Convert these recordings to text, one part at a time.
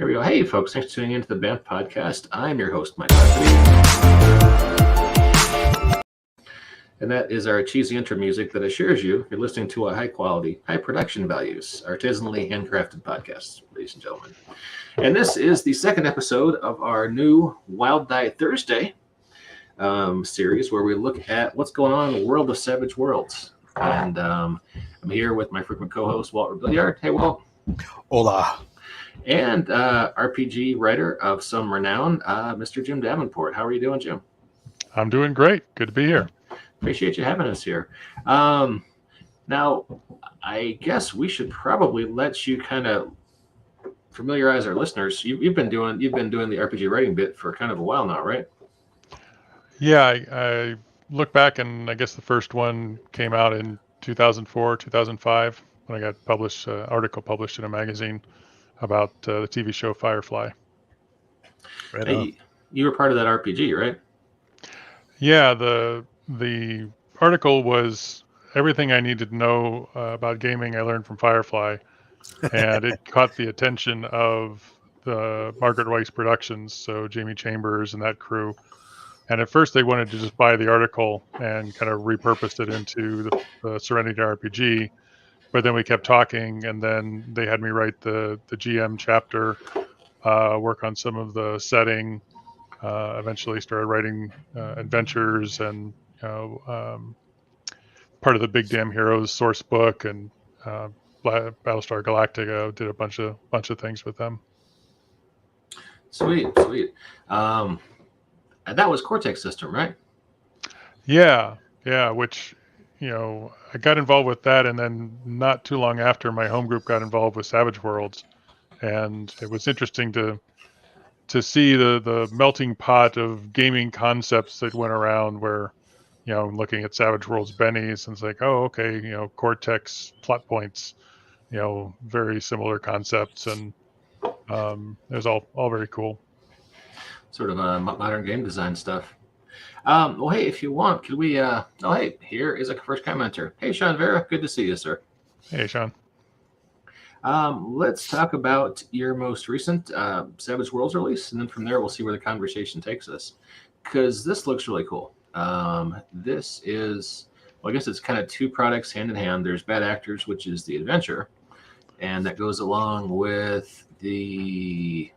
Here we go. Hey, folks. Thanks for tuning into the BAMF podcast. I'm your host, Mike Huckabee. And that is our cheesy intro music that assures you you're listening to a high-quality, high-production values, artisanally handcrafted podcast, ladies and gentlemen. And this is the second episode of our new Wild Diet Thursday series where we look at what's going on in the world of Savage Worlds. And I'm here with my frequent co-host, Walter Billiard. Hey, Walt. Hola. And RPG writer of some renown, Mr. Jim Davenport. How are you doing, Jim? I'm doing great. Good to be here. Appreciate you having us here. Now, I guess we should probably let you kind of familiarize our listeners. You've been doing the RPG writing bit for kind of a while now, right? Yeah, I look back, and I guess the first one came out in 2004, 2005, when I got published, article published in a magazine about the TV show Firefly. Right hey, you were part of that RPG, right? Yeah, the article was everything I needed to know about gaming I learned from Firefly, and it caught the attention of the Margaret Weiss Productions, so Jamie Chambers and that crew. And at first they wanted to just buy the article and kind of repurposed it into the Serenity RPG. But then we kept talking, and then they had me write the GM chapter, work on some of the setting, eventually started writing adventures and part of the Big Damn Heroes source book, and Battlestar Galactica. Did a bunch of things with them. Sweet. And that was Cortex System, right? Yeah, which, I got involved with that, and then not too long after, my home group got involved with Savage Worlds, and it was interesting to see the melting pot of gaming concepts that went around where, looking at Savage Worlds bennies, and it's like, oh, okay, Cortex plot points, very similar concepts, and it was all very cool. Sort of modern game design stuff. Well, hey, if you want, could we? Hey, here is a first commenter. Hey, Sean Vera, good to see you, sir. Hey, Sean. Let's talk about your most recent Savage Worlds release, and then from there we'll see where the conversation takes us. Because this looks really cool. This is, well, I guess it's kind of two products hand in hand. There's Bad Actors, which is the adventure, and that goes along with the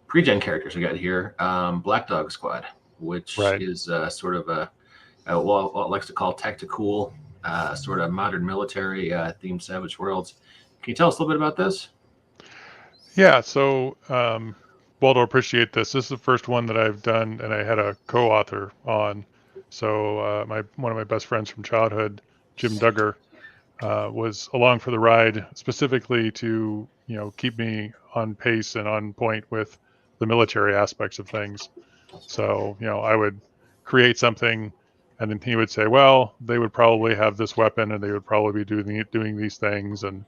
pre-gen characters we got here, Black Dog Squad, which is sort of what I like to call tactical, sort of modern military themed Savage Worlds. Can you tell us a little bit about this? Yeah, so Waldo, appreciate this. This is the first one that I've done, and I had a co-author on. So one of my best friends from childhood, Jim Duggar, was along for the ride, specifically to keep me on pace and on point with the military aspects of things. So, I would create something, and then he would say, well, they would probably have this weapon, and they would probably be doing these things. And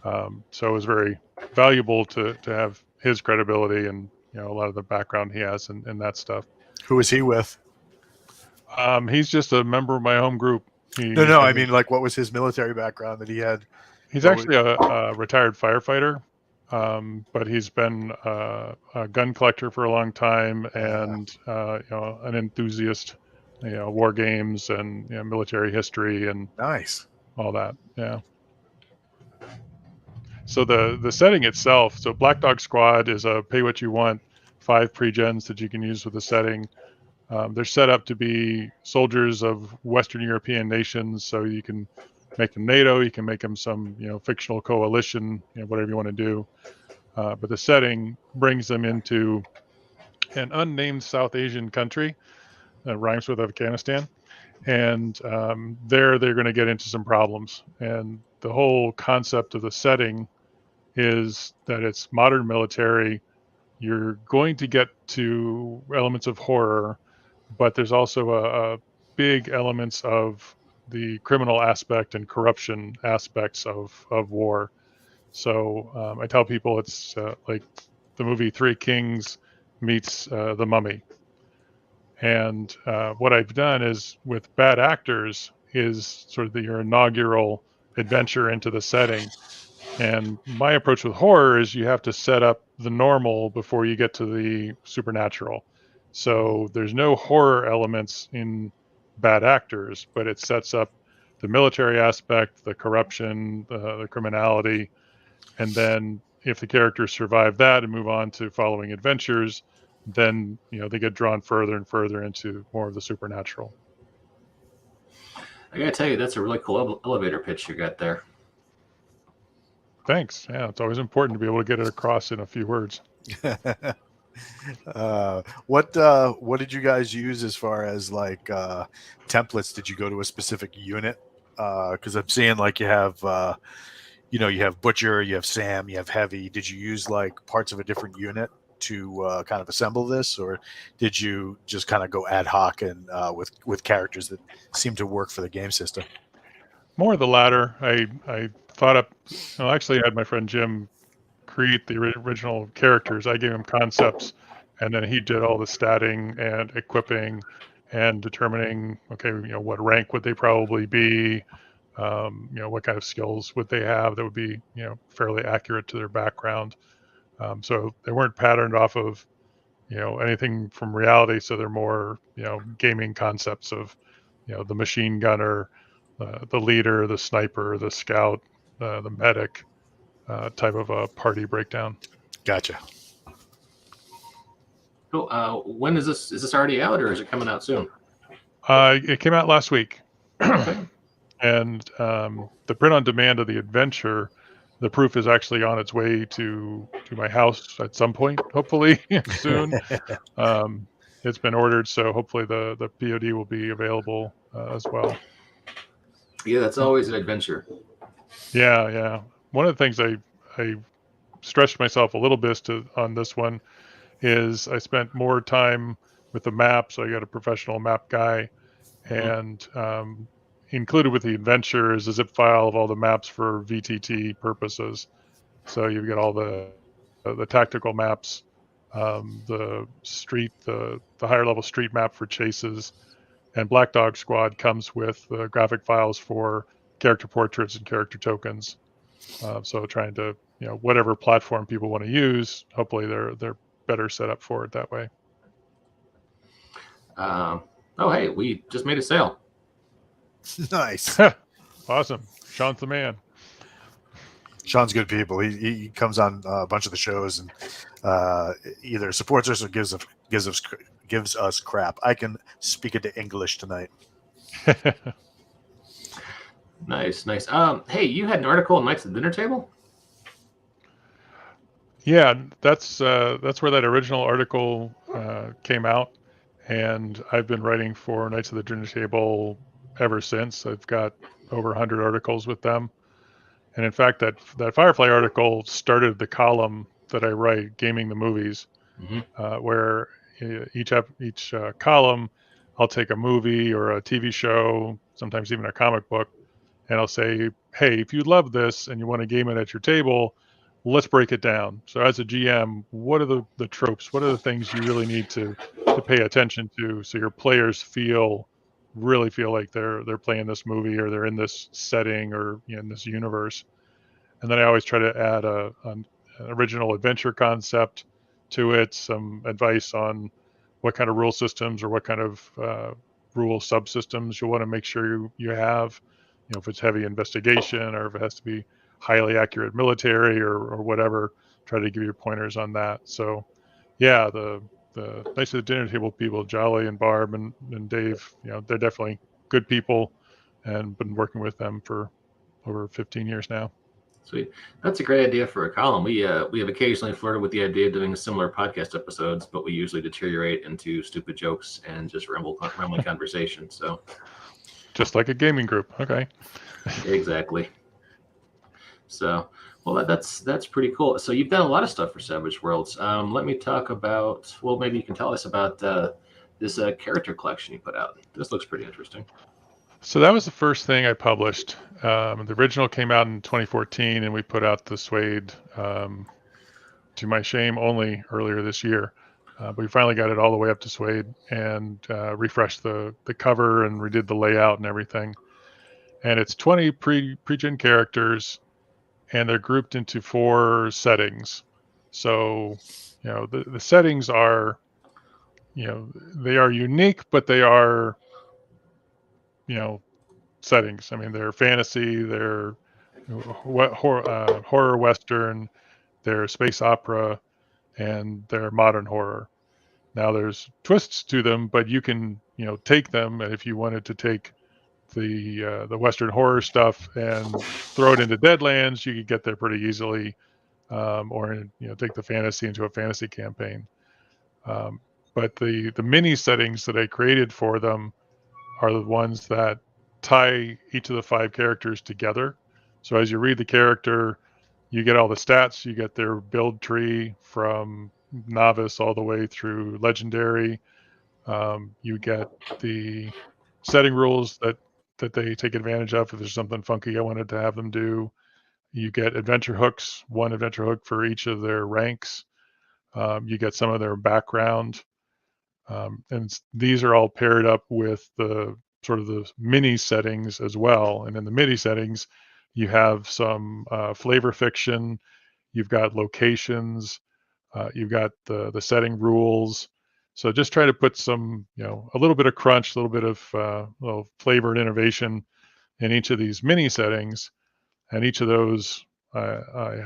so it was very valuable to have his credibility and, a lot of the background he has in that stuff. Who is he with? He's just a member of my home group. No, I mean, like, what was his military background that he had? He's actually a retired firefighter. But he's been a gun collector for a long time, and an enthusiast, war games and military history and nice all that. Yeah. So the setting itself, so Black Dog Squad is a pay what you want, 5 pre-gens that you can use with the setting. They're set up to be soldiers of Western European nations, so you can make them NATO, you can make them some fictional coalition, whatever you want to do. But the setting brings them into an unnamed South Asian country that rhymes with Afghanistan. And they're going to get into some problems. And the whole concept of the setting is that it's modern military. You're going to get to elements of horror, but there's also a big elements of the criminal aspect and corruption aspects of war. So I tell people it's like the movie Three Kings meets The Mummy. And what I've done is with Bad Actors is sort of your inaugural adventure into the setting. And my approach with horror is you have to set up the normal before you get to the supernatural. So there's no horror elements in Bad Actors, but it sets up the military aspect, the corruption, the criminality, and then if the characters survive that and move on to following adventures, then they get drawn further and further into more of the supernatural. I gotta tell you, that's a really cool elevator pitch you got there. Thanks. Yeah, it's always important to be able to get it across in a few words. What did you guys use as far as like templates? Did you go to a specific unit? Because I'm seeing like you have you have Butcher, you have Sam, you have Heavy. Did you use like parts of a different unit to kind of assemble this, or did you just kind of go ad hoc and with characters that seem to work for the game system? More of the latter. I thought up. Actually, I had my friend Jim create the original characters. I gave him concepts, and then he did all the statting and equipping and determining, okay, what rank would they probably be, what kind of skills would they have that would be, fairly accurate to their background. So they weren't patterned off of, anything from reality. So they're more, gaming concepts of, the machine gunner, the leader, the sniper, the scout, the medic, type of a party breakdown. Gotcha. Cool. When is this? Is this already out, or is it coming out soon? It came out last week. And the print on demand of the adventure, the proof is actually on its way to my house at some point, hopefully soon. It's been ordered, so hopefully the POD will be available as well. Yeah, that's always an adventure. Yeah. One of the things I stretched myself a little bit on this one is I spent more time with the map, so I got a professional map guy, and included with the adventure is a zip file of all the maps for VTT purposes. So you've got all the tactical maps, the street, the higher level street map for chases, and Black Dog Squad comes with the graphic files for character portraits and character tokens. So trying to, whatever platform people want to use, hopefully they're better set up for it that way. Oh, hey, we just made a sale. Nice. Awesome. Sean's the man. Sean's good people. He comes on a bunch of the shows and either supports us or gives us crap. I can speak into English tonight. Nice. Hey, you had an article on Knights of the Dinner Table? Yeah, that's where that original article came out, and I've been writing for Knights of the Dinner Table ever since. I've got over 100 articles with them, and in fact, that Firefly article started the column that I write, Gaming the Movies, where each column, I'll take a movie or a TV show, sometimes even a comic book, and I'll say, hey, if you love this and you want to game it at your table, let's break it down. So as a GM, what are the tropes? What are the things you really need to pay attention to so your players really feel like they're playing this movie or they're in this setting or in this universe? And then I always try to add an original adventure concept to it, some advice on what kind of rule systems or what kind of rule subsystems you want to make sure you have. If it's heavy investigation or if it has to be highly accurate military or whatever, try to give you pointers on that. So yeah, the Knights of the Dinner Table people, Jolly and Barb and Dave, they're definitely good people, and been working with them for over 15 years now. Sweet. That's a great idea for a column. We have occasionally flirted with the idea of doing similar podcast episodes, but we usually deteriorate into stupid jokes and just rambling conversation. So just like a gaming group. Okay. Exactly. So, well, that's pretty cool. So you've done a lot of stuff for Savage Worlds. Let me talk about. Well, maybe you can tell us about this character collection you put out. This looks pretty interesting. So that was the first thing I published. The original came out in 2014, and we put out the Suede, to my shame, only earlier this year. But we finally got it all the way up to Suede and refreshed the cover and redid the layout and everything. And it's 20 pre-gen characters, and they're grouped into 4 settings. So, the settings are, they are unique, but they are, settings. I mean, they're fantasy, they're horror western, they're space opera, and they're modern horror. Now there's twists to them, but you can, take them, and if you wanted to take the western horror stuff and throw it into Deadlands, you could get there pretty easily, or take the fantasy into a fantasy campaign. Um, but the mini settings that I created for them are the ones that tie each of the 5 characters together. So as you read the character, you get all the stats, you get their build tree from novice all the way through legendary. You get the setting rules that they take advantage of if there's something funky I wanted to have them do. You get adventure hooks, 1 adventure hook for each of their ranks. You get some of their background. And these are all paired up with the sort of the mini settings as well. And in the mini settings, you have some flavor fiction, you've got locations, you've got the setting rules. So just try to put some, a little bit of crunch, a little bit of little flavor and innovation in each of these mini settings. And each of those I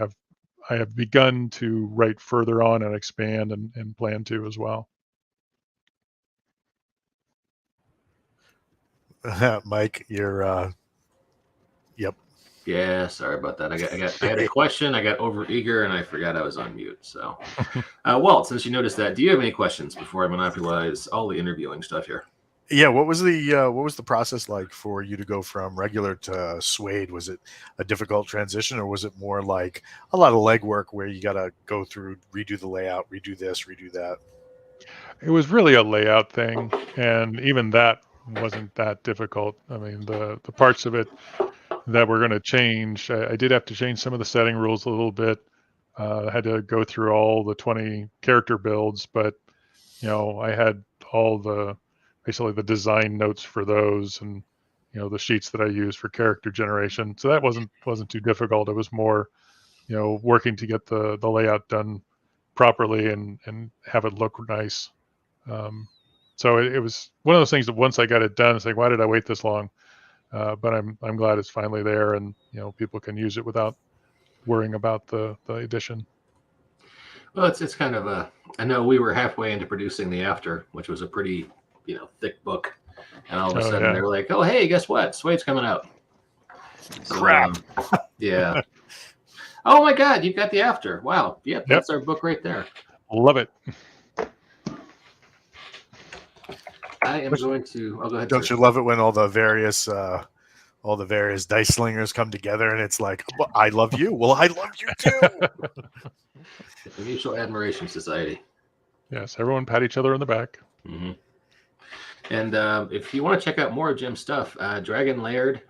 have begun to write further on and expand and plan to as well. Mike, you're yep. Yeah, sorry about that. I had a question. I got over eager and I forgot I was on mute. So, Walt, since you noticed that, do you have any questions before I monopolize all the interviewing stuff here? Yeah, what was the process like for you to go from regular to Suede? Was it a difficult transition, or was it more like a lot of legwork where you got to go through, redo the layout, redo this, redo that? It was really a layout thing, and even that wasn't that difficult. I mean, the parts of it that were going to change, I did have to change some of the setting rules a little bit. I had to go through all the 20 character builds, but I had all basically the design notes for those, and the sheets that I use for character generation. So that wasn't too difficult. It was more, working to get the layout done properly and have it look nice. So it was one of those things that once I got it done, it's like, why did I wait this long? But I'm glad it's finally there, and people can use it without worrying about the edition. Well, it's kind of a. I know we were halfway into producing the After, which was a pretty thick book, and all of a sudden Yeah. they were like, "Oh, hey, guess what? Suede's coming out." So, Crap. Yeah. Oh my God, you've got the After. Wow. Yep, that's our book right there. Love it. I am going to. Oh, go ahead. Don't you love it when all the various dice slingers come together and it's like, well, I love you. Well, I love you too. The Mutual Admiration Society. Yes, everyone pat each other on the back. Mm-hmm. And if you want to check out more of Jim's stuff, Dragonlaird,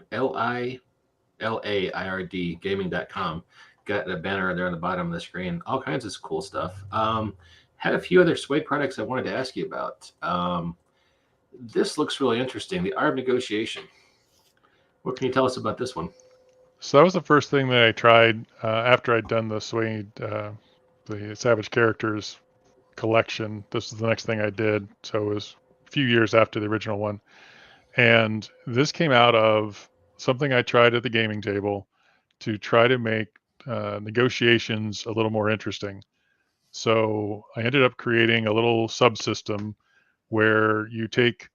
LILAIRD, gaming.com. Got a banner there on the bottom of the screen. All kinds of cool stuff. Had a few other Suede products I wanted to ask you about. This looks really interesting. The Art of Negotiation. What can you tell us about this one? So that was the first thing that I tried after I'd done the Suede, the Savage Characters collection. This is the next thing I did. So it was a few years after the original one. And this came out of something I tried at the gaming table to try to make negotiations a little more interesting. So I ended up creating a little subsystem where you take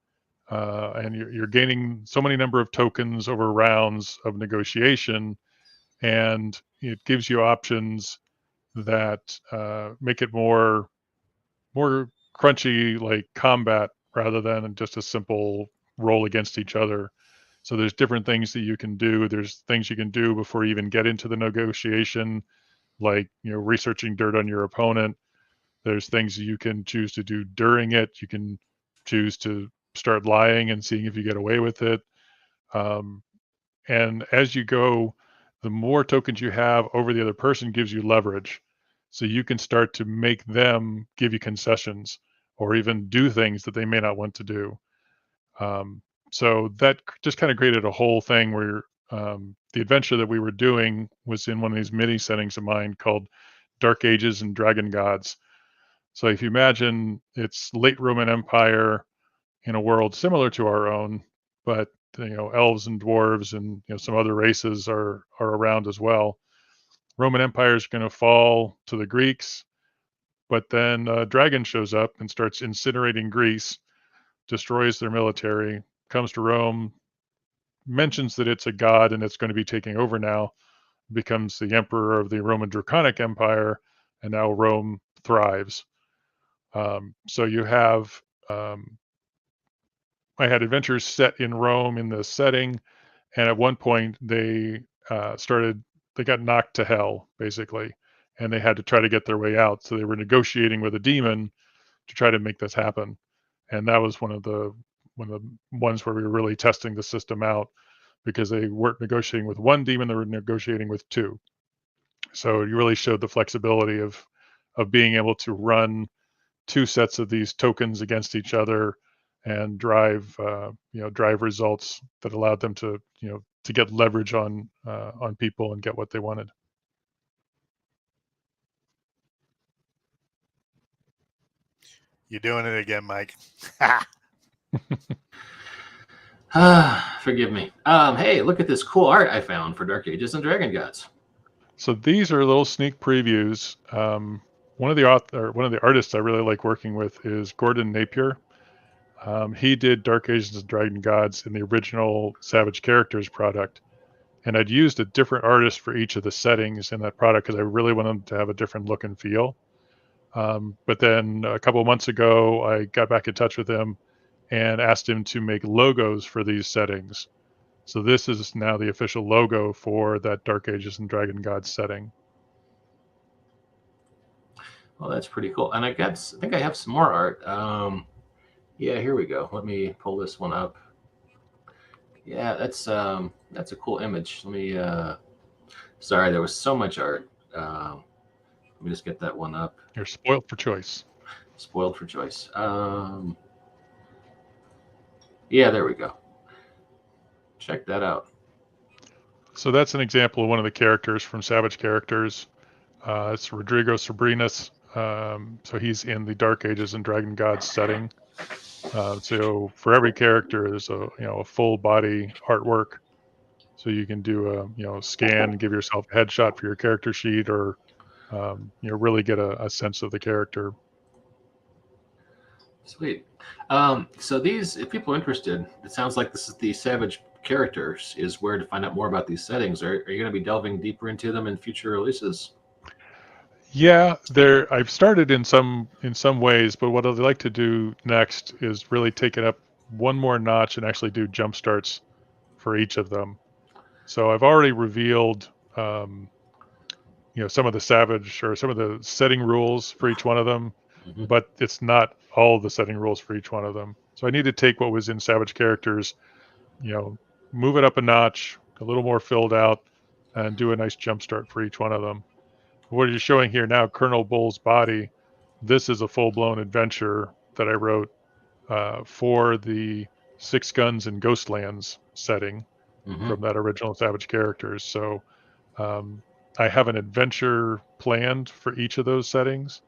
and you're gaining so many number of tokens over rounds of negotiation, and it gives you options that make it more crunchy, like combat, rather than just a simple roll against each other. So there's different things that you can do. There's things you can do before you even get into the negotiation, like researching dirt on your opponent. There's things you can choose to do during it. You can choose to start lying and seeing if you get away with it. And as you go, the more tokens you have over the other person gives you leverage. So you can start to make them give you concessions or even do things that they may not want to do. So that just kind of created a whole thing where the adventure that we were doing was in one of these mini settings of mine called Dark Ages and Dragon Gods. So if you imagine it's late Roman Empire in a world similar to our own, but elves and dwarves and some other races are around as well. Roman Empire is going to fall to the Greeks, but then a dragon shows up and starts incinerating Greece, destroys their military, comes to Rome, mentions that it's a god and it's going to be taking over now, becomes the emperor of the Roman Draconic Empire, and now Rome thrives. So you have, I had adventures set in Rome in this setting, and at one point they got knocked to hell basically, and they had to try to get their way out. So they were negotiating with a demon to try to make this happen, and that was one of the ones where we were really testing the system out, because they weren't negotiating with one demon, they were negotiating with two. So you really showed the flexibility of being able to run two sets of these tokens against each other and drive results that allowed them to to get leverage on people and get what they wanted. You're doing it again, Mike. Forgive me. Hey, look at this cool art I found for Dark Ages and Dragon Gods. So these are little sneak previews. One of the artists I really like working with is Gordon Napier. He did Dark Ages and Dragon Gods in the original Savage Characters product, and I'd used a different artist for each of the settings in that product because I really wanted them to have a different look and feel. But then a couple of months ago, I got back in touch with him and asked him to make logos for these settings. So this is now the official logo for that Dark Ages and Dragon Gods setting. Well, that's pretty cool. And I think I have some more art. Yeah, here we go. Let me pull this one up. Yeah, that's a cool image. Let me. Sorry, there was so much art. Let me just get that one up. You're spoiled for choice. Spoiled for choice. Yeah, there we go. Check that out. So that's an example of one of the characters from Savage Characters. It's Rodrigo Sabrinus. So he's in the Dark Ages and Dragon Gods setting. So for every character, there's a full body artwork. So you can do a scan and give yourself a headshot for your character sheet, or really get a sense of the character. Sweet. So these, if people are interested, it sounds like this is the Savage Characters is where to find out more about these settings. Are you going to be delving deeper into them in future releases? Yeah, I've started in some ways, but what I'd like to do next is really take it up one more notch and actually do jump starts for each of them. So I've already revealed some of the Savage or some of the setting rules for each one of them, but it's not all the setting rules for each one of them. So I need to take what was in Savage Characters, move it up a notch, a little more filled out, and do a nice jump start for each one of them. What you're showing here now, Colonel Bull's Body, this is a full-blown adventure that I wrote for the Six Guns and Ghostlands setting from that original Savage Characters. So I have an adventure planned for each of those settings,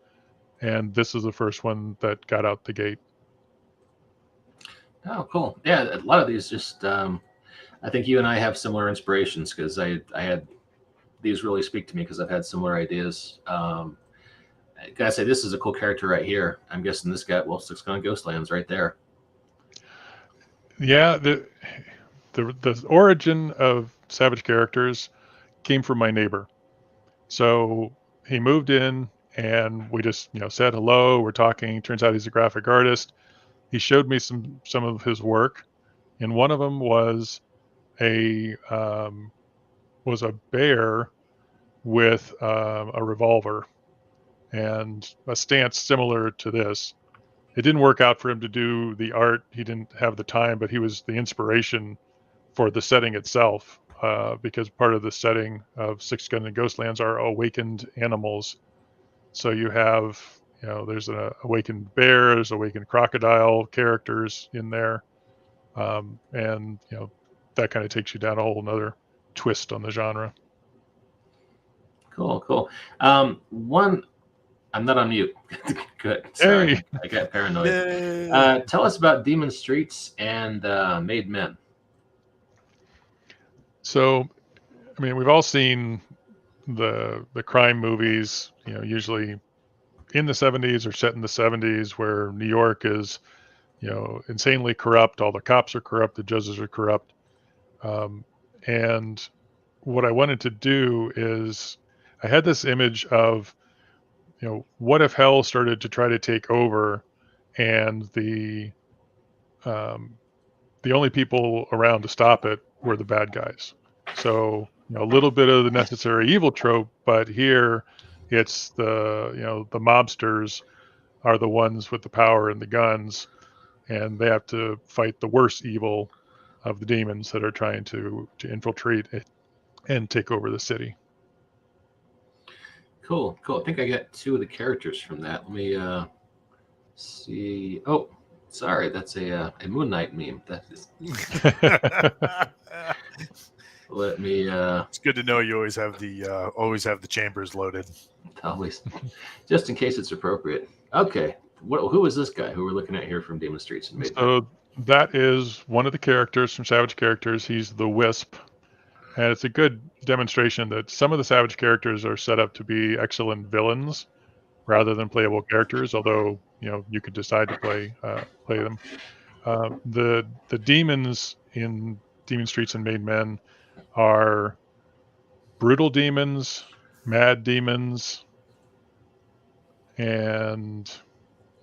and this is the first one that got out the gate. Oh, cool. Yeah, a lot of these just, I think you and I have similar inspirations, because I had, these really speak to me because I've had similar ideas. I gotta say, this is a cool character right here. I'm guessing this guy, well, Six Gun Ghostlands right there. Yeah, the origin of Savage Characters came from my neighbor. So he moved in and we just, said hello, we're talking. Turns out he's a graphic artist. He showed me some of his work, and one of them was a bear with a revolver and a stance similar to this. It didn't work out for him to do the art. He didn't have the time, but he was the inspiration for the setting itself, because part of the setting of Six Gun and Ghostlands are awakened animals. So you have, there's an awakened bear, there's awakened crocodile characters in there. And, that kind of takes you down a whole nother twist on the genre. Cool, cool. One, I'm not on mute. Good. Sorry, Hey. I got paranoid. Yay. Tell us about Demon Streets and Made Men. So, I mean, we've all seen the crime movies, usually in the 70s or set in the 70s, where New York is, insanely corrupt. All the cops are corrupt. The judges are corrupt. And what I wanted to do is I had this image of, what if hell started to try to take over, and um, the only people around to stop it were the bad guys. So, a little bit of the necessary evil trope, but here it's the mobsters are the ones with the power and the guns, and they have to fight the worst evil of the demons that are trying to infiltrate it and take over the city. Cool, cool. I think I got two of the characters from that. Let me see. Oh, sorry, that's a Moon Knight meme. That is. Let me. It's good to know you always have the chambers loaded. Always, just in case it's appropriate. Okay, who is this guy who we're looking at here from Demon Streets and Made Men? So that is one of the characters from Savage Characters. He's the Wisp. And it's a good demonstration that some of the Savage characters are set up to be excellent villains rather than playable characters, although, you could decide to play them. The demons in Demon Streets and Made Men are brutal demons, mad demons, and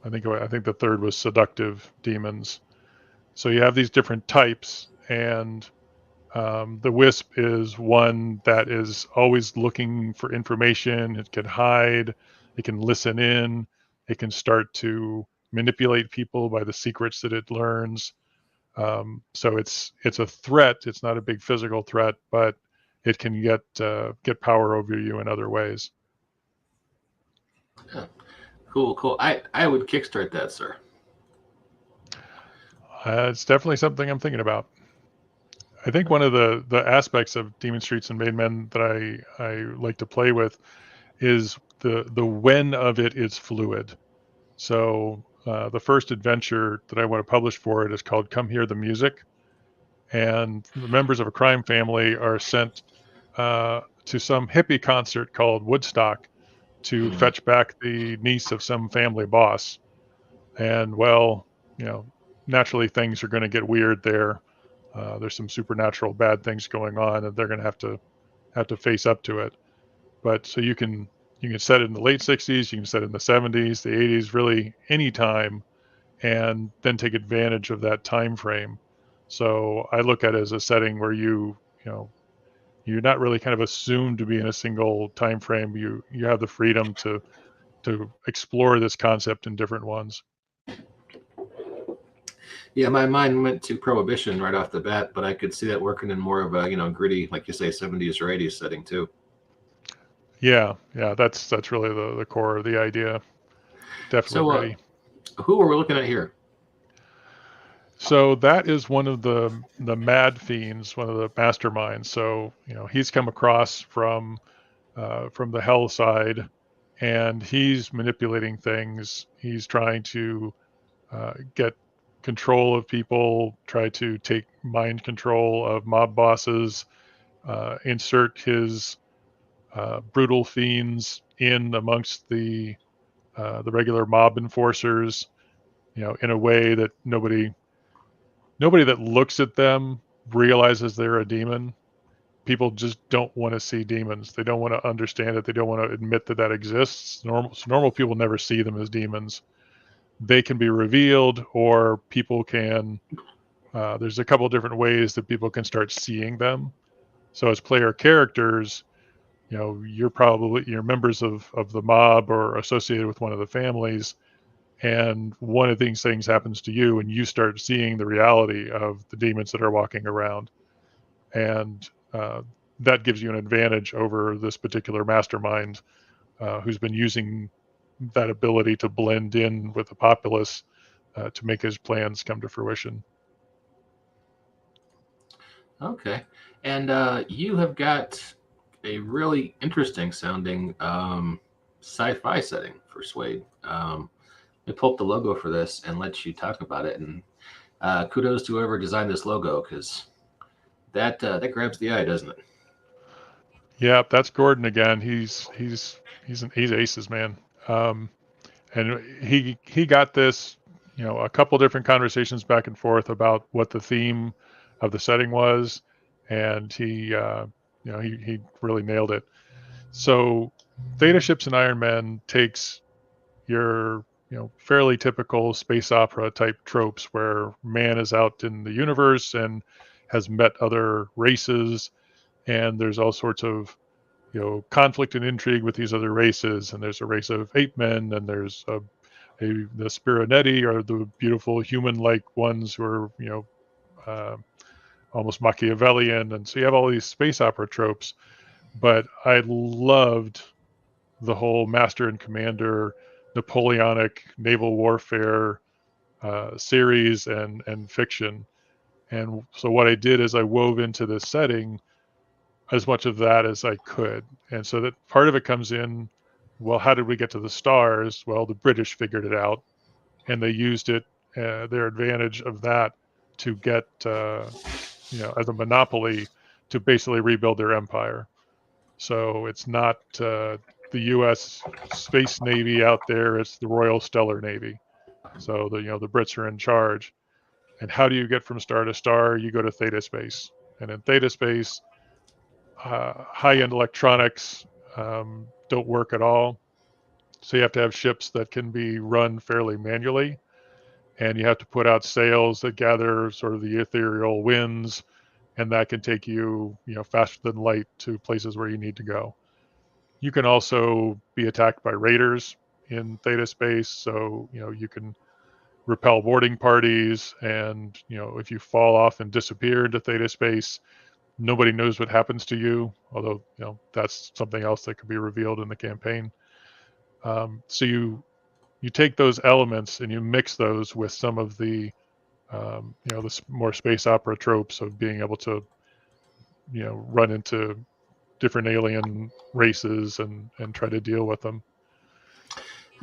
I think the third was seductive demons. So you have these different types, and the Wisp is one that is always looking for information. It can hide, it can listen in, it can start to manipulate people by the secrets that it learns. So it's a threat. It's not a big physical threat, but it can get power over you in other ways. Yeah. Cool, cool. I would kickstart that, sir. It's definitely something I'm thinking about. I think one of the aspects of Demon Streets and Made Men that I like to play with is the when of it is fluid. So the first adventure that I want to publish for it is called Come Hear the Music. And the members of a crime family are sent to some hippie concert called Woodstock to fetch back the niece of some family boss. And well, naturally things are going to get weird there. There's some supernatural bad things going on, and they're going to have to face up to it. But so you can set it in the late 60s, you can set it in the 70s, the 80s, really any time, and then take advantage of that time frame. So I look at it as a setting where you're not really kind of assumed to be in a single time frame. You have the freedom to explore this concept in different ones. Yeah, my mind went to Prohibition right off the bat, but I could see that working in more of a gritty, like you say, 70s or 80s setting too. Yeah, that's really the core of the idea. Definitely gritty. Who are we looking at here? So that is one of the mad fiends, one of the masterminds. So he's come across from the hell side, and he's manipulating things. He's trying to get control of people, try to take mind control of mob bosses, insert his brutal fiends in amongst the regular mob enforcers, in a way that nobody that looks at them realizes they're a demon. People just don't want to see demons. They don't want to understand it. They don't want to admit that exists. Normal people never see them as demons. They can be revealed, or people can. There's a couple of different ways that people can start seeing them. So as player characters, you're members of the mob or associated with one of the families, and one of these things happens to you, and you start seeing the reality of the demons that are walking around, and that gives you an advantage over this particular mastermind who's been using that ability to blend in with the populace to make his plans come to fruition. Okay. And you have got a really interesting sounding sci-fi setting for Suede. Let me pull up the logo for this and let you talk about it. And kudos to whoever designed this logo, because that grabs the eye, doesn't it? Yeah, that's Gordon again. He's aces, man. And he got this, a couple different conversations back and forth about what the theme of the setting was, and he really nailed it. So Theta Ships and Iron Man takes your fairly typical space opera type tropes where man is out in the universe and has met other races, and there's all sorts of conflict and intrigue with these other races, and there's a race of ape men, and there's the Spirinetti, or the beautiful human-like ones who are uh, almost Machiavellian, and so you have all these space opera tropes. But I loved the whole master and commander Napoleonic naval warfare series and fiction. And so what I did is I wove into this setting as much of that as I could. And so that part of it comes in, well, how did we get to the stars? Well, the British figured it out, and they used it, their advantage of that, to get, as a monopoly, to basically rebuild their empire. So it's not the U.S. Space Navy out there; it's the Royal Stellar Navy. So the Brits are in charge. And how do you get from star to star? You go to Theta Space, and in Theta Space, high-end electronics don't work at all. So you have to have ships that can be run fairly manually, and you have to put out sails that gather sort of the ethereal winds, and that can take you, faster than light to places where you need to go. You can also be attacked by raiders in Theta Space, so you can repel boarding parties, and if you fall off and disappear into Theta Space, nobody knows what happens to you, although that's something else that could be revealed in the campaign. So you take those elements and you mix those with some of the the more space opera tropes of being able to run into different alien races and try to deal with them.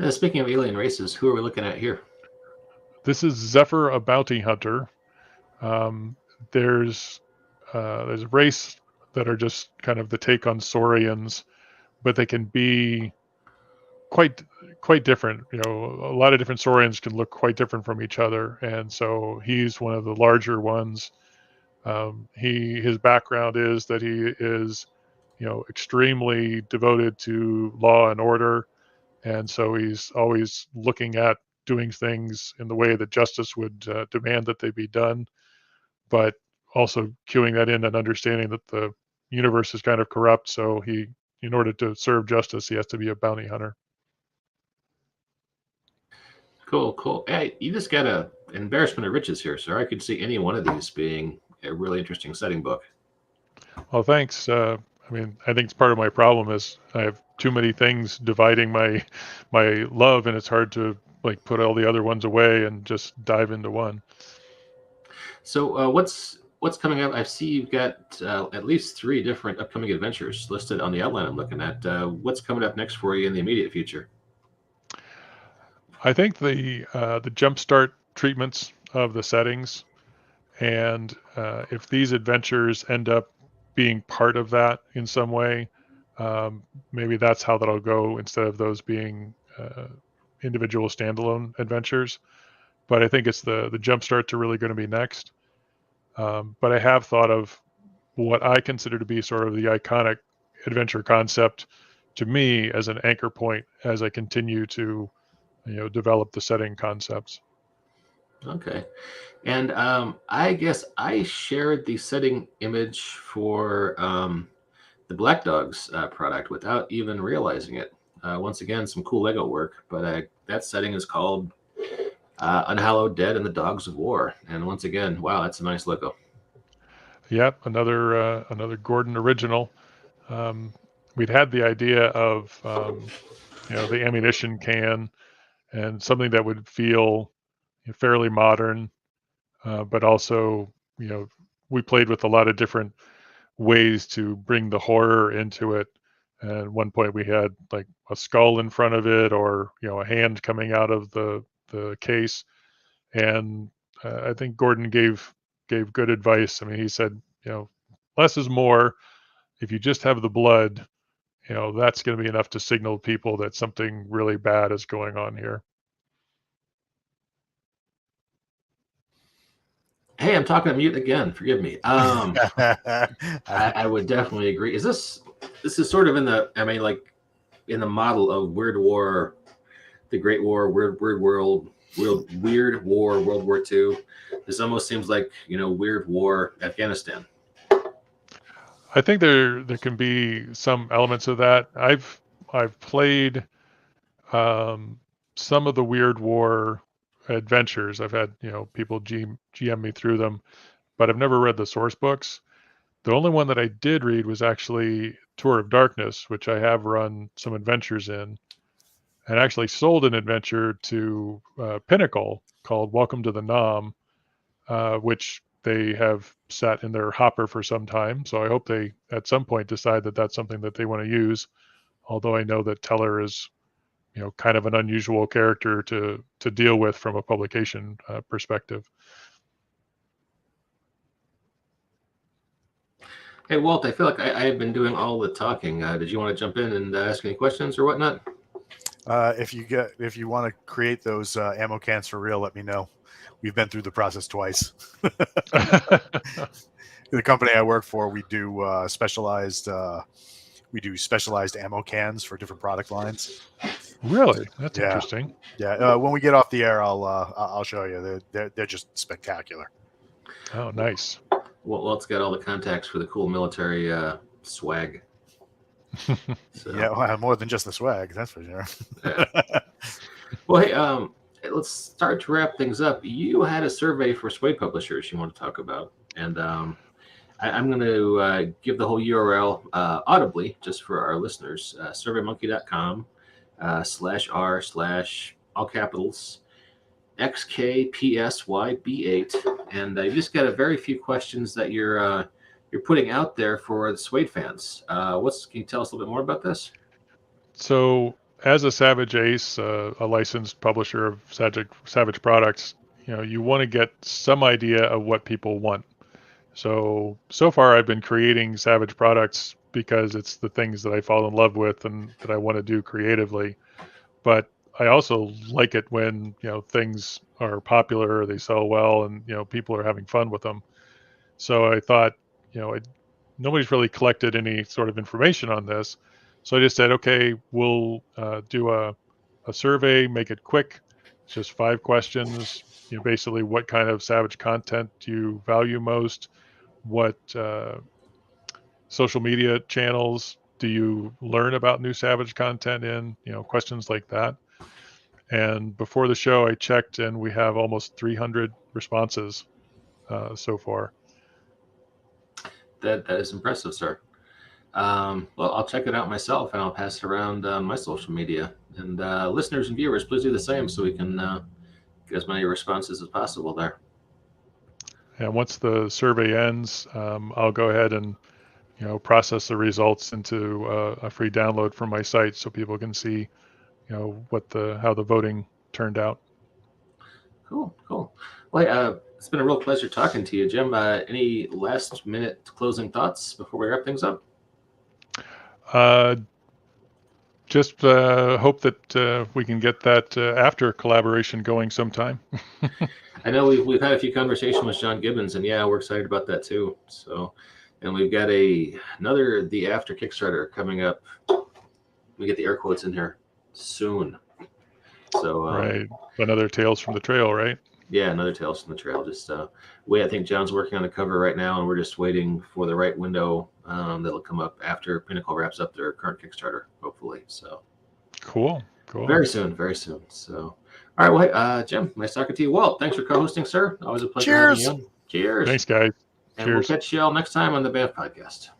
Speaking of alien races, who are we looking at here? This is Zephyr, a bounty hunter. Um, there's a race that are just kind of the take on Saurians, but they can be quite quite different. A lot of different Saurians can look quite different from each other, and so he's one of the larger ones. His background is that he is extremely devoted to law and order, and so he's always looking at doing things in the way that justice would demand that they be done, but also cueing that in and understanding that the universe is kind of corrupt. So in order to serve justice, he has to be a bounty hunter. Cool, cool. Hey, you just got an embarrassment of riches here, sir. I could see any one of these being a really interesting setting book. Well, thanks. I mean, I think it's part of my problem is I have too many things dividing my love, and it's hard to like put all the other ones away and just dive into one. So, what's coming up? I see you've got at least 3 different upcoming adventures listed on the outline I'm looking at. What's coming up next for you in the immediate future? I think the jumpstart treatments of the settings, and if these adventures end up being part of that in some way, maybe that's how that'll go instead of those being individual standalone adventures. But I think it's the jumpstart to really going to be next. But I have thought of what I consider to be sort of the iconic adventure concept to me as an anchor point as I continue to develop the setting concepts. Okay. And I guess I shared the setting image for the Black Dogs product without even realizing it. Once again, some cool Lego work, but that setting is called Unhallowed Dead and the Dogs of War. And once again, wow, that's a nice logo. Yep, another Gordon original. We'd had the idea of the ammunition can and something that would feel fairly modern, but also we played with a lot of different ways to bring the horror into it. And at one point we had like a skull in front of it, or a hand coming out of the case. And I think Gordon gave good advice. I mean, he said, less is more. If you just have the blood, that's going to be enough to signal people that something really bad is going on here. Hey, I'm talking to mute again. Forgive me. I would definitely agree. This is sort of in the model of Weird War, the Great War, Weird War, World War II. This almost seems like Weird War, Afghanistan. I think there can be some elements of that. I've played some of the Weird War adventures. I've had people GM me through them, but I've never read the source books. The only one that I did read was actually Tour of Darkness, which I have run some adventures in, and actually sold an adventure to Pinnacle called Welcome to the Nam, which they have sat in their hopper for some time. So I hope they at some point decide that that's something that they want to use. Although I know that Teller is kind of an unusual character to deal with from a publication perspective. Hey, Walt, I feel like I have been doing all the talking. Did you want to jump in and ask any questions or whatnot? If you want to create those ammo cans for real, let me know. We've been through the process twice. The company I work for, we do specialized ammo cans for different product lines. Really? That's interesting. Yeah. When we get off the air, I'll show you. They're just spectacular. Oh, nice. Well, Walt's got all the contacts for the cool military swag. So. Yeah, well, more than just the swag, that's for sure. Yeah. Well, hey, let's start to wrap things up. You had a survey for Sway publishers you want to talk about, and I'm going to give the whole URL audibly just for our listeners. SurveyMonkey.com /r/ all capitals XKPSYB8, and you just got a very few questions that you're putting out there for the Suede fans. Can you tell us a little bit more about this? So, as a Savage Ace, a licensed publisher of Savage products, you want to get some idea of what people want. So far I've been creating Savage products because it's the things that I fall in love with and that I want to do creatively. But I also like it when, things are popular, or they sell well, and, people are having fun with them. So I thought, nobody's really collected any sort of information on this. So I just said, okay, we'll do a survey, make it quick. It's just 5 questions. Basically, what kind of Savage content do you value most? What social media channels do you learn about new Savage content in? Questions like that. And before the show, I checked, and we have almost 300 responses so far. That is impressive, sir. Well, I'll check it out myself, and I'll pass it around on my social media. And listeners and viewers, please do the same so we can get as many responses as possible there. And once the survey ends, I'll go ahead and process the results into a free download from my site so people can see how the voting turned out. Cool. Well, it's been a real pleasure talking to you, Jim. Any last minute closing thoughts before we wrap things up? Just hope that we can get that after collaboration going sometime. I know we've had a few conversations with John Gibbons, and we're excited about that too. So, and we've got another The After Kickstarter coming up. We get the air quotes in here soon. So right, another Tales from the Trail, right? Yeah, another Tales from the Trail. Just I think John's working on the cover right now, and we're just waiting for the right window that'll come up after Pinnacle wraps up their current Kickstarter, hopefully. So cool. Very soon. So, all right, well, Jim, nice talking to you. Walt, thanks for co-hosting, sir. Always a pleasure having you on. Cheers. Thanks, guys. And Cheers. We'll catch you all next time on the Banff Podcast.